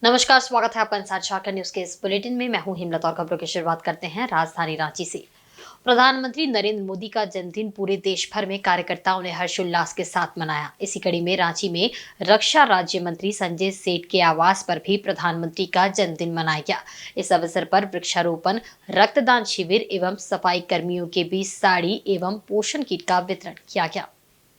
नमस्कार, स्वागत है आपका इंसाइड झारखंड न्यूज के इस बुलेटिन में। मैं हूं हिमलत और खबरों की शुरुआत करते हैं राजधानी रांची से। प्रधानमंत्री नरेंद्र मोदी का जन्मदिन पूरे देश भर में कार्यकर्ताओं ने हर्षोल्लास के साथ मनाया। इसी कड़ी में रांची में रक्षा राज्य मंत्री संजय सेठ के आवास पर भी प्रधानमंत्री का जन्मदिन मनाया गया। इस अवसर पर वृक्षारोपण, रक्तदान शिविर एवं सफाई कर्मियों के बीच साड़ी एवं पोषण किट का वितरण किया गया।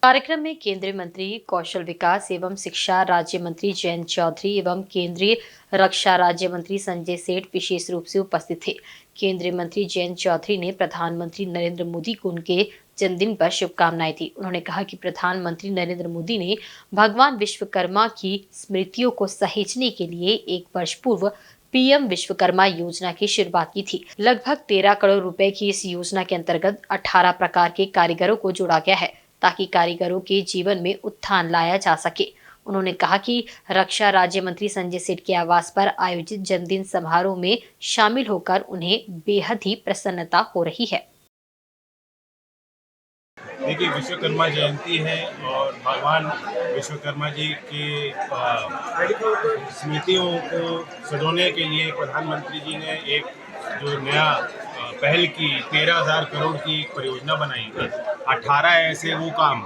कार्यक्रम में केंद्रीय मंत्री कौशल विकास एवं शिक्षा राज्य मंत्री जयंत चौधरी एवं केंद्रीय रक्षा राज्य मंत्री संजय सेठ विशेष रूप से उपस्थित थे। केंद्रीय मंत्री जयंत चौधरी ने प्रधानमंत्री नरेंद्र मोदी को उनके जन्मदिन पर शुभकामनाएं दी। उन्होंने कहा कि प्रधानमंत्री नरेंद्र मोदी ने भगवान विश्वकर्मा की स्मृतियों को सहेजने के लिए 1 वर्ष पूर्व पीएम विश्वकर्मा योजना की शुरुआत की थी। लगभग 13 करोड़ रुपए की इस योजना के अंतर्गत 18 प्रकार के कारीगरों को जोड़ा गया है ताकि कारीगरों के जीवन में उत्थान लाया जा सके। उन्होंने कहा कि रक्षा राज्य मंत्री संजय सेठ के आवास पर आयोजित जन्मदिन समारोह में शामिल होकर उन्हें बेहद ही प्रसन्नता हो रही है। देखिए, विश्वकर्मा जयंती है और भगवान विश्वकर्मा जी के स्मृतियों को सजोने के लिए प्रधानमंत्री जी ने एक जो नया पहल की 13,000 करोड़ की एक परियोजना बनाई थी। 18 ऐसे वो काम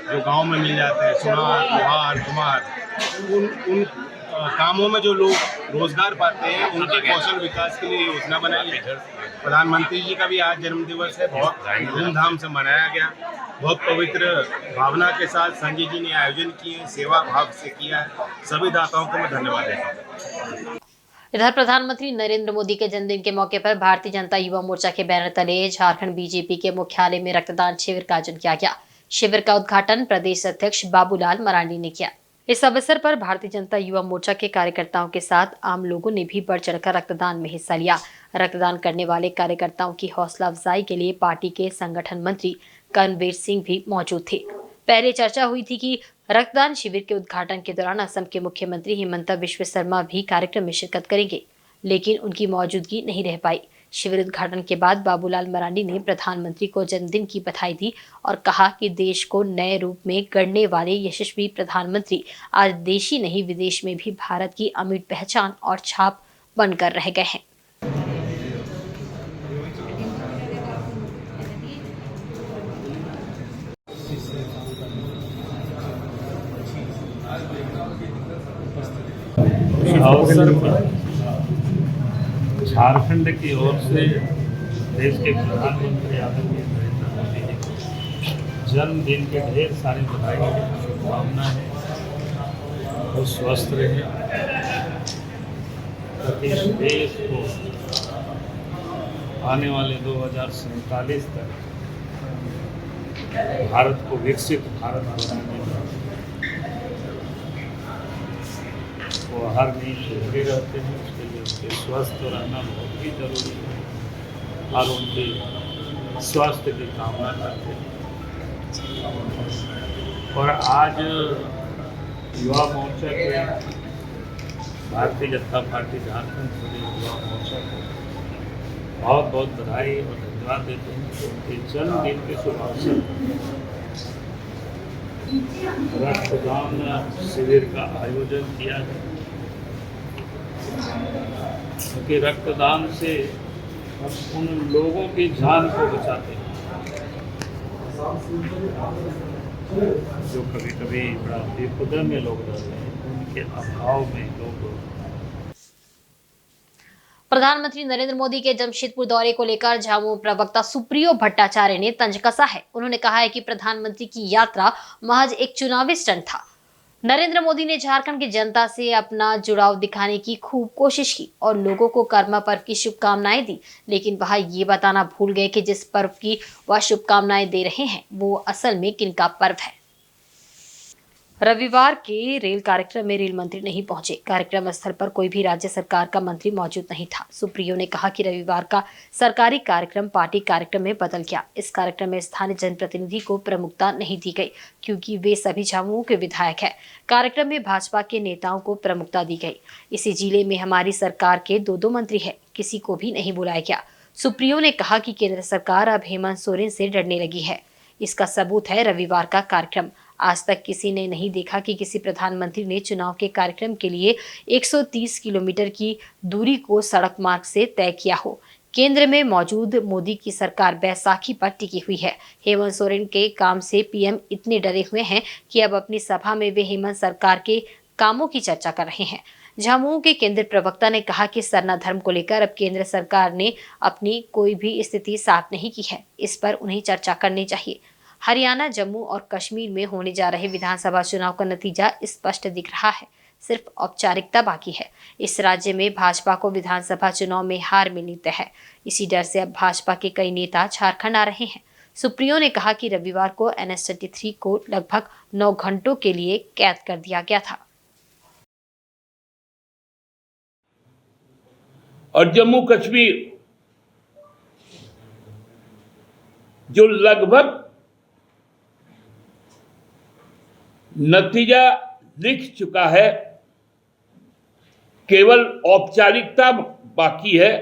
जो गांव में मिल जाते हैं, सुनार, लोहार, कुम्हार, उन कामों में जो लोग रोजगार पाते हैं उनके कौशल विकास के लिए योजना बनाई है। प्रधानमंत्री जी का भी आज जन्म दिवस है, बहुत धूमधाम से मनाया गया। बहुत पवित्र भावना के साथ संजय जी ने आयोजन किए, सेवा भाव से किया है। सभी दाताओं को मैं धन्यवाद देता हूँ। इधर प्रधानमंत्री नरेंद्र मोदी के जन्मदिन के मौके पर भारतीय जनता युवा मोर्चा के बैनर तले झारखंड बीजेपी के मुख्यालय में रक्तदान शिविर का आयोजन किया गया। शिविर का उद्घाटन प्रदेश अध्यक्ष बाबूलाल मरांडी ने किया। इस अवसर पर भारतीय जनता युवा मोर्चा के कार्यकर्ताओं के साथ आम लोगों ने भी बढ़ चढ़कर रक्तदान में हिस्सा लिया। रक्तदान करने वाले कार्यकर्ताओं की हौसला अफजाई के लिए पार्टी के संगठन मंत्री कर्णवीर सिंह भी मौजूद थे। पहले चर्चा हुई थी कि रक्तदान शिविर के उद्घाटन के दौरान असम के मुख्यमंत्री हिमंता बिस्वा शर्मा भी कार्यक्रम में शिरकत करेंगे, लेकिन उनकी मौजूदगी नहीं रह पाई। शिविर उद्घाटन के बाद बाबूलाल मरांडी ने प्रधानमंत्री को जन्मदिन की बधाई दी और कहा कि देश को नए रूप में गढ़ने वाले यशस्वी प्रधानमंत्री आज देश ही नहीं विदेश में भी भारत की अमिट पहचान और छाप बनकर रह गए हैं। अवसर पर झारखंड की ओर से देश के प्रधानमंत्री आदरणीय नरेंद्र मोदी जी को जन्मदिन के ढेर सारी बधाई शुभकामनाएं। वो स्वस्थ रहे, इस देश को आने वाले 2047 तक भारत को विकसित भारत बनाने में वो हर नींद लगे रहते हैं। उसके लिए उनके स्वस्थ रहना बहुत ही जरूरी है और उनके स्वास्थ्य की कामना करते हैं। और आज युवा मोर्चा के भारतीय जनता पार्टी झारखंड प्रदेश युवा मोर्चा को बहुत बहुत बधाई और धन्यवाद देते हैं कि उनके जन्मदिन के शुभ अवसर पर रक्तदान शिविर का आयोजन किया है, क्योंकि रक्तदान से हम उन लोगों की जान को बचाते हैं जो कभी कभी बड़ा विपदा में लोग रहते हैं, उनके अभाव में लोग। प्रधानमंत्री नरेंद्र मोदी के जमशेदपुर दौरे को लेकर झामुमो प्रवक्ता सुप्रियो भट्टाचार्य ने तंज कसा है। उन्होंने कहा है कि प्रधानमंत्री की यात्रा महज एक चुनावी स्टंट था। नरेंद्र मोदी ने झारखंड की जनता से अपना जुड़ाव दिखाने की खूब कोशिश की और लोगों को कर्मा पर्व की शुभकामनाएं दी, लेकिन वह ये बताना भूल गए कि जिस पर्व की वह शुभकामनाएं दे रहे हैं वो असल में किनका पर्व है। रविवार के रेल कार्यक्रम में रेल मंत्री नहीं पहुंचे। कार्यक्रम स्थल पर कोई भी राज्य सरकार का मंत्री मौजूद नहीं था। सुप्रियो ने कहा कि रविवार का सरकारी कार्यक्रम पार्टी कार्यक्रम में बदल गया। इस कार्यक्रम में स्थानीय जनप्रतिनिधि को प्रमुखता नहीं दी गई क्योंकि वे सभी झामुमो के विधायक हैं। कार्यक्रम में भाजपा के नेताओं को प्रमुखता दी गई। इसी जिले में हमारी सरकार के दो मंत्री हैं, किसी को भी नहीं बुलाया गया। सुप्रियो ने कहा कि केंद्र सरकार अब हेमंत सोरेन से डरने लगी है। इसका सबूत है रविवार का कार्यक्रम। आज तक किसी ने नहीं देखा कि किसी प्रधानमंत्री ने चुनाव के कार्यक्रम के लिए 130 किलोमीटर की दूरी को सड़क मार्ग से तय किया हो। केंद्र में मौजूद मोदी की सरकार बैसाखी पर टिकी हुई है। हेमंत सोरेन के काम से पीएम इतने डरे हुए हैं कि अब अपनी सभा में वे हेमंत सरकार के कामों की चर्चा कर रहे हैं। झामुमो के केंद्रीय प्रवक्ता ने कहा कि सरना धर्म को लेकर अब केंद्र सरकार ने अपनी कोई भी स्थिति साफ नहीं की है, इस पर उन्हें चर्चा करनी चाहिए। हरियाणा, जम्मू और कश्मीर में होने जा रहे विधानसभा चुनाव का नतीजा स्पष्ट दिख रहा है, सिर्फ औपचारिकता बाकी है। इस राज्य में भाजपा को विधानसभा चुनाव में हार मिलनी तय है। इसी डर से अब भाजपा के कई नेता झारखंड आ रहे हैं। सुप्रियो ने कहा कि रविवार को NH-33 को लगभग 9 घंटों के लिए कैद कर दिया गया था। और जम्मू कश्मीर जो लगभग नतीजा लिख चुका है, केवल औपचारिकता बाकी है,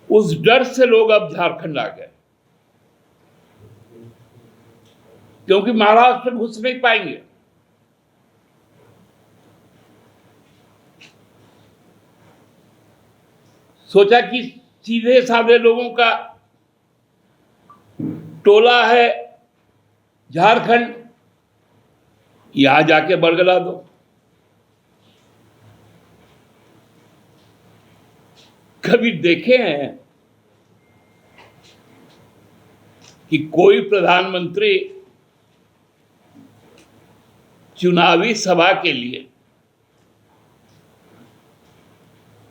उस डर से लोग अब झारखंड आ गए, क्योंकि महाराष्ट्र में घुस नहीं पाएंगे। सोचा कि सीधे साधे लोगों का टोला है झारखंड, यहां जाके बरगला दो। कभी देखे हैं कि कोई प्रधानमंत्री चुनावी सभा के लिए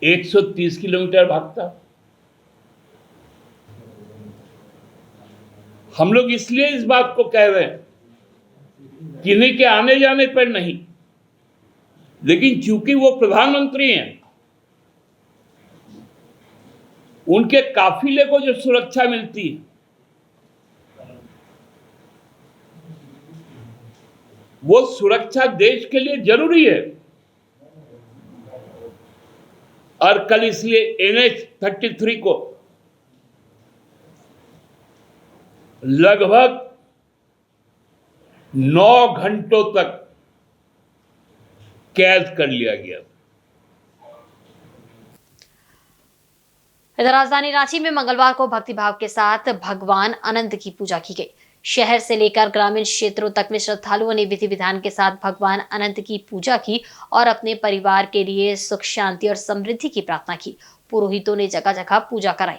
130 किलोमीटर भागता? हम लोग इसलिए इस बात को कह रहे हैं, किन्हीं के आने जाने पर नहीं, लेकिन चूंकि वो प्रधानमंत्री हैं, उनके काफिले को जो सुरक्षा मिलती है, वो सुरक्षा देश के लिए जरूरी है। और कल इसलिए NH-33 को लगभग 9 घंटों तक कैद कर लिया गया। इधर राजधानी रांची में मंगलवार को भक्तिभाव के साथ भगवान अनंत की पूजा की गई। शहर से लेकर ग्रामीण क्षेत्रों तक में श्रद्धालुओं ने विधि विधान के साथ भगवान अनंत की पूजा की और अपने परिवार के लिए सुख, शांति और समृद्धि की प्रार्थना की। पुरोहितों ने जगह जगह पूजा कराई।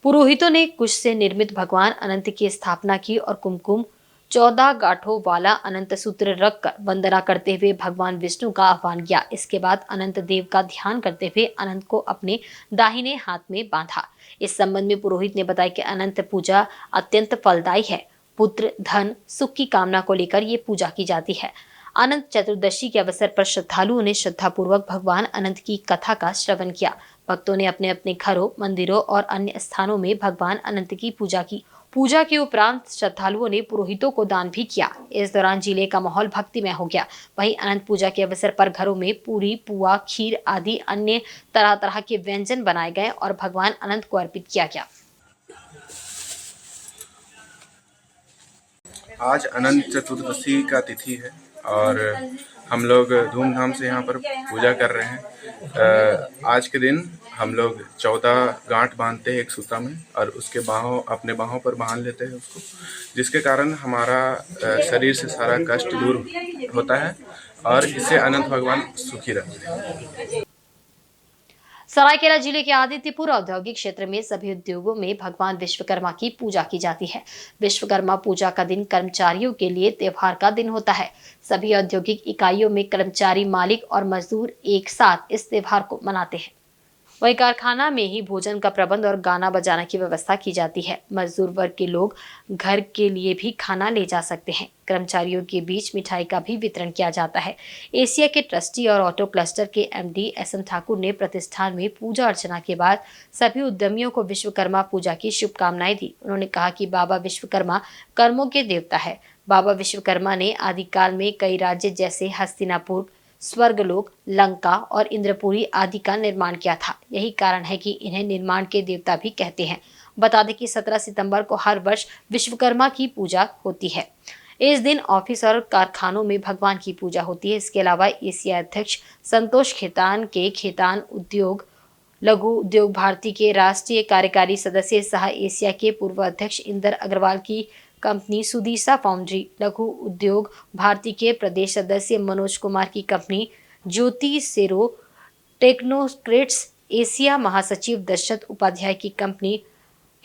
पुरोहितों ने कुश से निर्मित भगवान अनंत की स्थापना की और कुमकुम 14 गांठों वाला अनंत सूत्र रखकर वंदना करते हुए भगवान विष्णु का आह्वान किया। इसके बाद अनंत देव का ध्यान करते हुए अनंत को अपने दाहिने हाथ में बांधा। इस संबंध में पुरोहित ने बताया कि अनंत पूजा अत्यंत फलदायी है। पुत्र, धन, सुख की कामना को लेकर ये पूजा की जाती है। अनंत चतुर्दशी के अवसर पर श्रद्धालुओं ने श्रद्धापूर्वक भगवान अनंत की कथा का श्रवण किया। भक्तों ने अपने अपने घरों, मंदिरों और अन्य स्थानों में भगवान अनंत की पूजा की। पूजा के उपरांत श्रद्धालुओं ने पुरोहितों को दान भी किया। इस दौरान जिले का माहौल भक्तिमय हो गया। वहीं अनंत पूजा के अवसर पर घरों में पूरी, पुआ, खीर आदि अन्य तरह तरह के व्यंजन बनाए गए और भगवान अनंत को अर्पित किया गया। आज अनंत चतुर्दशी का तिथि है और हम लोग धूमधाम से यहाँ पर पूजा कर रहे हैं। आज के दिन हम लोग 14 गांठ बांधते हैं एक सूता में और उसके अपने बाहों पर बांध लेते हैं उसको, जिसके कारण हमारा शरीर से सारा कष्ट दूर होता है और इससे अनंत भगवान सुखी रहते हैं। सरायकेला जिले के आदित्यपुर औद्योगिक क्षेत्र में सभी उद्योगों में भगवान विश्वकर्मा की पूजा की जाती है। विश्वकर्मा पूजा का दिन कर्मचारियों के लिए त्योहार का दिन होता है। सभी औद्योगिक इकाइयों में कर्मचारी, मालिक और मजदूर एक साथ इस त्योहार को मनाते हैं। वहीं कारखाना में ही भोजन का प्रबंध और गाना बजाना की व्यवस्था की जाती है। मजदूर वर्ग के लोग घर के लिए भी खाना ले जा सकते हैं। कर्मचारियों के बीच मिठाई का भी वितरण किया जाता है। एशिया के ट्रस्टी और ऑटो क्लस्टर के MD SM ठाकुर ने प्रतिष्ठान में पूजा अर्चना के बाद सभी उद्यमियों को विश्वकर्मा पूजा की शुभकामनाएं दी। उन्होंने कहा कि बाबा विश्वकर्मा कर्मों के देवता है। बाबा विश्वकर्मा ने आदिकाल में कई राज्य जैसे हस्तिनापुर, स्वर्गलोक, लंका और इंद्रपुरी आदि का निर्माण किया था। यही कारण है कि इन्हें निर्माण के देवता भी कहते हैं। बता दें कि 17 सितंबर को हर वर्ष विश्वकर्मा की पूजा होती है। इस दिन ऑफिस और कारखानों में भगवान की पूजा होती है। इसके अलावा एशिया अध्यक्ष संतोष खेतान के खेतान उद्योग लघु उद्योग भारती के राष्ट्रीय कार्यकारी सदस्य सह एशिया के पूर्व अध्यक्ष इंदर अग्रवाल की कंपनी सुदीसा फाउंड्री, लघु उद्योग भारती के प्रदेश सदस्य मनोज कुमार की कंपनी ज्योति सेरो टेक्नोक्रेट्स, एशिया महासचिव दशरथ उपाध्याय की कंपनी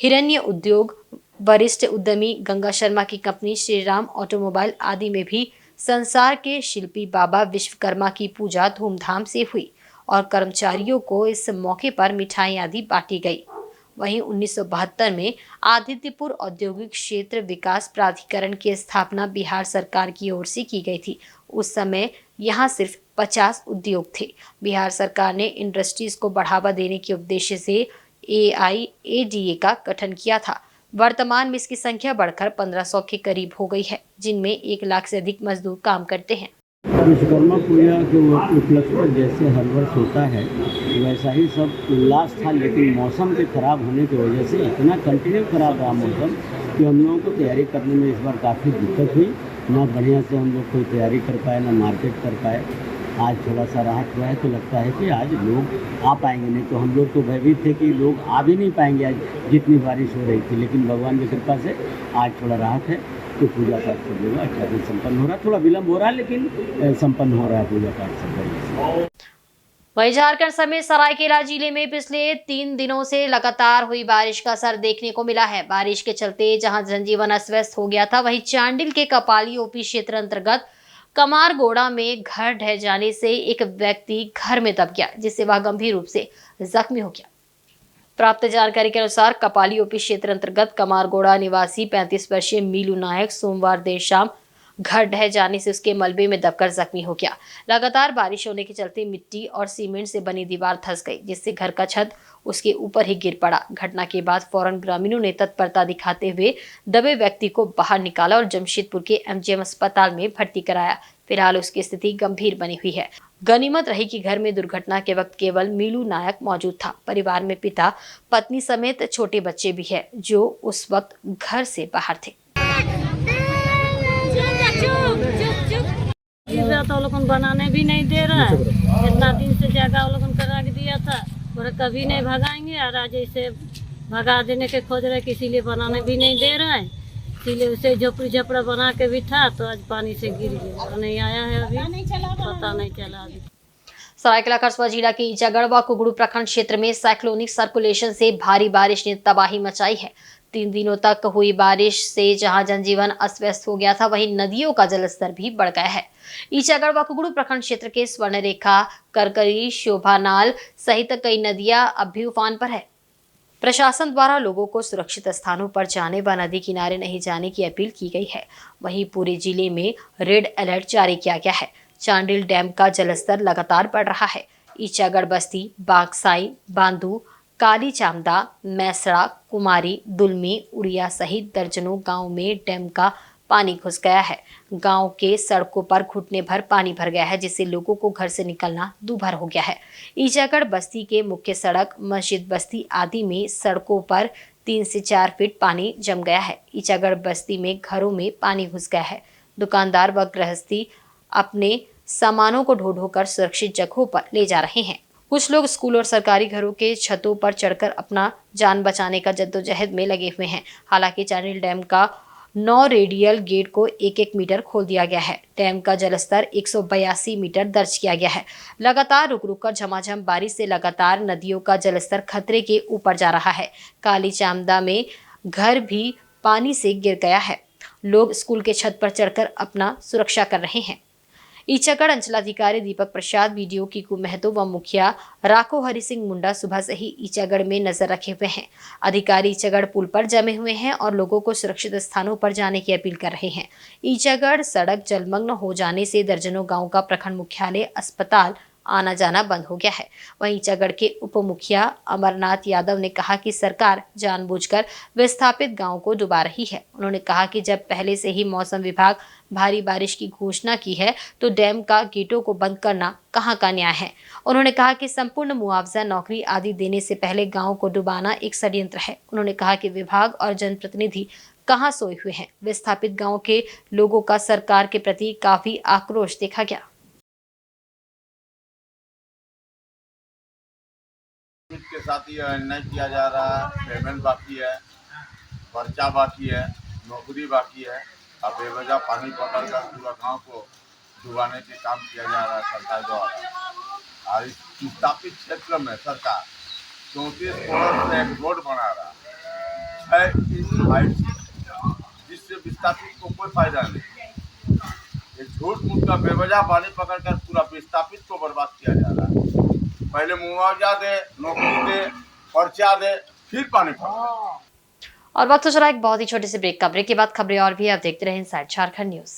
हिरण्य उद्योग, वरिष्ठ उद्यमी गंगा शर्मा की कंपनी श्रीराम ऑटोमोबाइल आदि में भी संसार के शिल्पी बाबा विश्वकर्मा की पूजा धूमधाम से हुई और कर्मचारियों को इस मौके पर मिठाई आदि बांटी गई। वहीं 1972 में आदित्यपुर औद्योगिक क्षेत्र विकास प्राधिकरण की स्थापना बिहार सरकार की ओर से की गई थी। उस समय यहां सिर्फ 50 उद्योग थे। बिहार सरकार ने इंडस्ट्रीज को बढ़ावा देने के उद्देश्य से AIADA का गठन किया था। वर्तमान में इसकी संख्या बढ़कर 1500 के करीब हो गई है, जिनमें 1 लाख से अधिक मजदूर काम करते हैं। विश्वकर्मा पूजा के उपलक्ष्य पर जैसे हर वर्ष होता है वैसा ही सब उल्लास था, लेकिन मौसम के खराब होने की वजह से इतना कंटिन्यू खराब रहा मौसम कि हम लोगों को तैयारी करने में इस बार काफ़ी दिक्कत हुई। ना बढ़िया से हम लोग कोई तैयारी कर पाए, ना मार्केट कर पाए। आज थोड़ा सा राहत हुआ है तो लगता है कि आज लोग आ पाएंगे, नहीं तो हम लोग तो भयभीत थे कि लोग आ भी नहीं पाएंगे आज जितनी बारिश हो रही थी। लेकिन भगवान की कृपा से आज थोड़ा राहत है तो पूजा पाठ सब जगह अच्छा से संपन्न हो रहा है। थोड़ा विलम्ब हो रहा है लेकिन संपन्न हो रहा है पूजा पाठ सब। वहीं झारखंड समेत सरायकेला जिले में पिछले 3 दिनों से लगातार हुई बारिश का असर देखने को मिला है। बारिश के चलते जहां जनजीवन अस्त हो गया था, वहीं चांडिल के कपाली ओपी क्षेत्र अंतर्गत कमारगोड़ा में घर ढह जाने से एक व्यक्ति घर में दब गया, जिससे वह गंभीर रूप से जख्मी हो गया। प्राप्त जानकारी के अनुसार कपाली ओपी क्षेत्र अंतर्गत कमारगोड़ा निवासी 35 वर्षीय मीलू नायक सोमवार देर शाम घर ढह जाने से उसके मलबे में दबकर जख्मी हो गया। लगातार बारिश होने के चलते मिट्टी और सीमेंट से बनी दीवार धंस गई, जिससे घर का छत उसके ऊपर ही गिर पड़ा। घटना के बाद फौरन ग्रामीणों ने तत्परता दिखाते हुए दबे व्यक्ति को बाहर निकाला और जमशेदपुर के MGM अस्पताल में भर्ती कराया। फिलहाल उसकी स्थिति गंभीर बनी हुई है। गनीमत रही कि घर में दुर्घटना के वक्त केवल मीलू नायक मौजूद था। परिवार में पिता, पत्नी समेत छोटे बच्चे भी है, जो उस वक्त घर से बाहर थे। तो लोगों बनाने भी नहीं दे रहा है। इतना दिन से जगह वो लोगों करा के दिया था, और कभी नहीं भगाएंगे और आज ऐसे भगा देने के खोज रहे, इसीलिए बनाने भी नहीं दे रहा है। इसीलिए उसे झोपड़ी झपड़ा बना के भी था तो आज पानी से गिर गया, तो नहीं आया है अभी, पता नहीं चला अभी। सरायकेला खरसुआ जिला के ईचागढ़ व कुगड़ू प्रखंड क्षेत्र में साइक्लोनिक सर्कुलेशन से भारी बारिश ने तबाही मचाई है। 3 दिनों तक हुई बारिश से जहां जनजीवन अस्त व्यस्त हो गया था, वहीं नदियों का जलस्तर भी बढ़ गया है। ईचागढ़ व कुगड़ू प्रखंड क्षेत्र के स्वर्णरेखा, करकरी, शोभानाल सहित कई नदियां अब भी उफान पर है। प्रशासन द्वारा लोगों को सुरक्षित स्थानों पर जाने व नदी किनारे नहीं जाने की अपील की गई है। वहीं पूरे जिले में रेड अलर्ट जारी किया गया है। चांडिल डैम का जलस्तर लगातार बढ़ रहा है। ईचागढ़ बस्ती, बागसाई, बांदू, काली चामदा, मैसड़ा, कुमारी, दुलमी, उड़िया सहित दर्जनों गांव में डैम का पानी घुस गया है। गांव के सड़कों पर घुटने भर पानी भर गया है, जिससे लोगों को घर से निकलना दूभर हो गया है। ईचागढ़ बस्ती के मुख्य सड़क, मस्जिद बस्ती आदि में सड़कों पर 3 से 4 फीट पानी जम गया है। ईचागढ़ बस्ती में घरों में पानी घुस गया है। दुकानदार व गृहस्थी अपने सामानों को ढो ढो कर सुरक्षित जगहों पर ले जा रहे हैं। कुछ लोग स्कूल और सरकारी घरों के छतों पर चढ़कर अपना जान बचाने का जद्दोजहद में लगे हुए हैं। हालांकि चांडिल डैम का 9 रेडियल गेट को 1-1 मीटर खोल दिया गया है। डैम का जलस्तर 182 मीटर दर्ज किया गया है। लगातार रुक रुक कर झमाझम बारिश से लगातार नदियों का जलस्तर खतरे के ऊपर जा रहा है। काली चामदा में घर भी पानी से गिर गया है। लोग स्कूल के छत पर चढ़कर अपना सुरक्षा कर रहे हैं। ईचागढ़ अंचलाधिकारी दीपक प्रसाद, बीडीओ कीकू महतो व मुखिया राको हरि सिंह मुंडा सुबह से ही ईचागढ़ में नजर रखे हुए हैं। अधिकारी ईचागढ़ पुल पर जमे हुए हैं और लोगों को सुरक्षित स्थानों पर जाने की अपील कर रहे हैं। ईचागढ़ सड़क जलमग्न हो जाने से दर्जनों गांव का प्रखंड मुख्यालय, अस्पताल आना जाना बंद हो गया है। वहीं चगड़ के उप मुखिया अमरनाथ यादव ने कहा कि सरकार जानबूझकर विस्थापित गांवों को डुबा रही है। उन्होंने कहा कि जब पहले से ही मौसम विभाग भारी बारिश की घोषणा की है तो डैम का गेटों को बंद करना कहां का न्याय है। उन्होंने कहा कि संपूर्ण मुआवजा, नौकरी आदि देने से पहले गांव को डुबाना एक षड्यंत्र है। उन्होंने कहा कि विभाग और जनप्रतिनिधि कहां सोए हुए हैं। विस्थापित गांव के लोगों का सरकार के प्रति काफी आक्रोश देखा गया। के साथ ये अन्याय किया जा रहा है। पेमेंट बाकी है, पर्चा बाकी है, नौकरी बाकी है। अब बेवजह पानी पकड़कर पूरा गांव को डुबाने के काम किया जा रहा है सरकार द्वारा। और इस विस्थापित क्षेत्र में सरकार 34 करोड़ से एक रोड बना रहा है, 6 इंच हाइट, जिससे विस्थापित को कोई फायदा नहीं। ये झूठ मूठ का बेवजह पानी पकड़कर पूरा विस्थापित को बर्बाद किया जा रहा है। पहले मुआवजा दे, नौकरी दे, पर्चा दे, फिर पानी पकड़े। और वक्त हो चला एक बहुत ही छोटे से ब्रेक का। ब्रेक के बाद खबरें और भी आप देखते रहे इनसाइड झारखंड न्यूज।